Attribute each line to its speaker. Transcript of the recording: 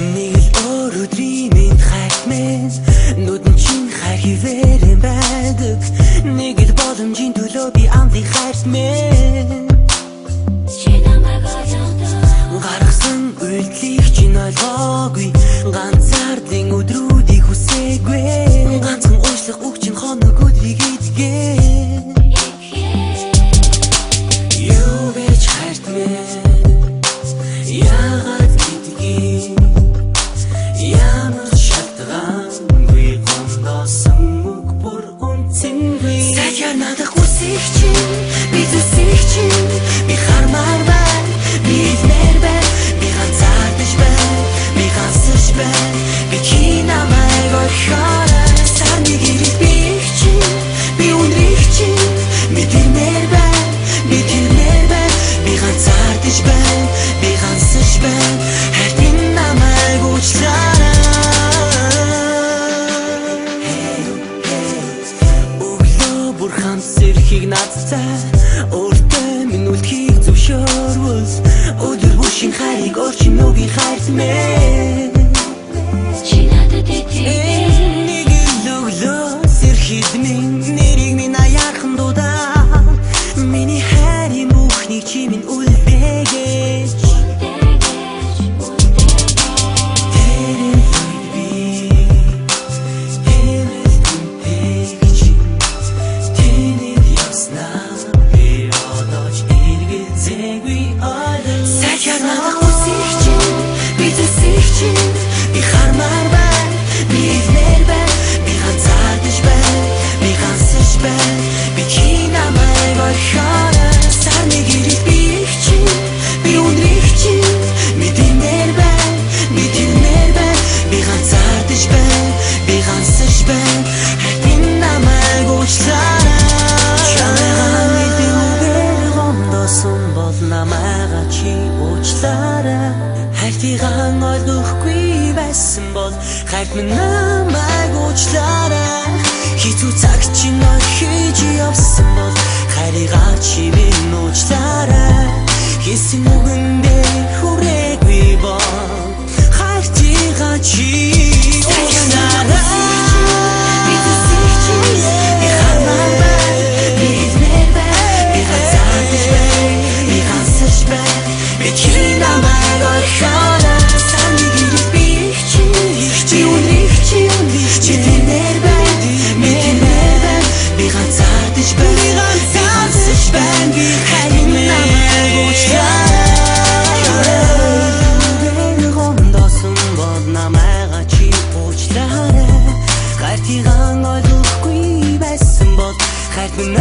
Speaker 1: Нэг л өөр өдрийн минь хайтмэн нүдэн чинь хайр хിവэрэн байдаг. Нэг л боломжийн төлөө би амлыг хайрсмэн. Гаргасан үйлдэлийг чинь ойлгоогүй. Ганцаардын өдрүүдийг хүсээгүй. Ганцхан уушлах үг чинь хоног өдрийг идэгэн. Юу гэж хайртмэн яагаад гэдгийг ямар шалтгаангүй гондосон үг бүр үнцэнгүй. Саяар надад хүсэх чинь би зүсэх чинь би хармаар байна. Би илмээр байна. Би ганцаардаж байна. Би ганцлж байна. Би чи намайг орхиорой. Сарны гэрэл би их чинь би үнрэх чинь би тэрмээр байна. Би тэрмээр байна. Би ганцаардаж байна. Би ганцлж байна. Хайртын намайг уучлаарай. Өглөө бүр хамт сэрхийг надтай өөртөө минь үлдэхийг зөвшөөрвөл өдөр бүр шин хайрыг орчин нүгийн хайртмэн.
Speaker 2: Чи надад итгэв.
Speaker 1: Нэг л өглөө сэрхийд минь нэрийг минь аяархан дуудаа. Миний хайрын бүхнийг чи минь үлдээгэж. Би хармаар байна. Би илмээр байна. Би ганцаардаж байна. Би ганцлж байна. Би чи намайг орхиорой. Сарны гэрэл би их чинь би үнрэх чинь би тэрмээр байна. Би тэрмээр байна. Би ганцаардаж байна. Би ганцлж байна. Хайртын намайг уучлаарай. Чамайгаа мэдээ үгээр гондосон бол намайгаа чи уучлаарай. Хайртыгаан ойлгохгүй байсан бол хайрт минь намайг уучлаарай. Хэцүү цаг чинь орхиж явсан бол хайрыгаа чи минь уучлаарай. Хийсэн үгэндээ хүрээгүй бол хайртыгаа чи уучлаарай.
Speaker 2: Би зүсэх чинь
Speaker 1: Би хармаар байна. Би илмээр байна. Би ганцаардаж байна. Би ганцлж байна. Би чи намайг орхиорой. Сарны гэрэл би их чинь би үнрэх чинь би тэрмээр байна. Би тэрмээр байна. Би ганцаардаж байна. Би ганцлж байна. Би хайрын намайг уучлаарай. Гондосон бол намайгаа чи уучлаарай. Хайртыгаан ойлгохгүй байсан бол хайрт минь